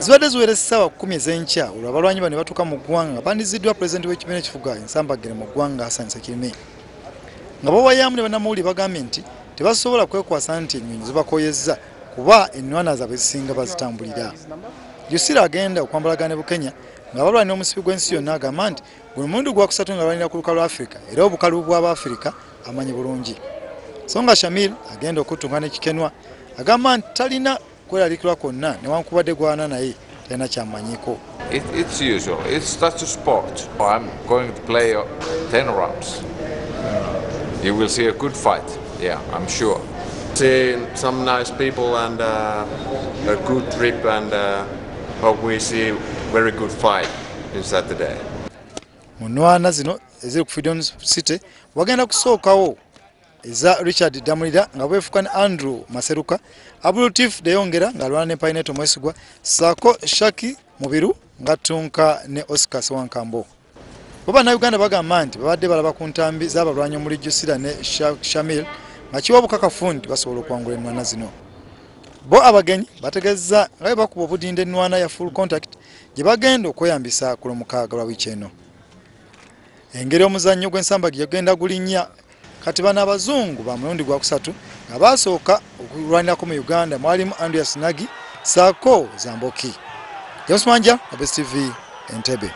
Zibadde ziwera essaawa 10 ez'enkya olwo abalwanyi bano batuuka mu ggwanga bandiziddwa pulezidenti w'ekibiina ekifuga ensambaggere mu ggwanga Hassan Sekirime nga bawayaamu ne bannamawulire bagambye nti tebasobola kwekwasa nti ennyonyi zibakoyezza kuba ennwana zaabwe zisinga bazitambulira. Jussila agenda okwambalagana Bukenya ng'abalwanyi n'omusibi gw'ensi yonna agamba nti guno mulundi gwa kusatu ng'alwanira ku lukalu lwa Afrika era obukalu bw'Abafirika amanyi bulungi. So nga Shamil agenda okuttunga ne Kikenwa agamba nti talina kweraliikirwa kwonna Newaakubadde gw'ana naye talina kyamanyiko. It's usual. It's such a sport. I'm going to play 10 rounds. You will see a good fight. Yeah, I'm sure. See some nice people and a good trip and hope we see very good fight in Saturday. Mu nnwana zino eziri ku Freedom City wagenda kusookawo eza Richard Damulira nga bwefuka ne Andrew Maseruka, Abdulatif Deyongera ng'alwana ne Paineto Mwesigwa, Sako Shaki Mubiru ng'attunka ne Oscar Wankambo. Bo bannauganda bagamba nti babadde balaba ku ntambi z'abalwanyi omuli Jussila ne Shamil nga kiwa bukakafu nti basobola okwangula ennwana zino. Bo abagenyi bategezza nga bwe bakuba obudinde ennwana ya full contact gye bagenda okweyambisa ku Lwomukaaga lwa wiiki eno. Engeri omuzannyo gw'ensambaggere genda gulinnya kati bano abazungu ba mulundi gwa kusatu nga basooka okulwanirako mu Uganda mwalimu Andreas Nagi Sako Zamboki. James Manja, Best TV, Entebbe.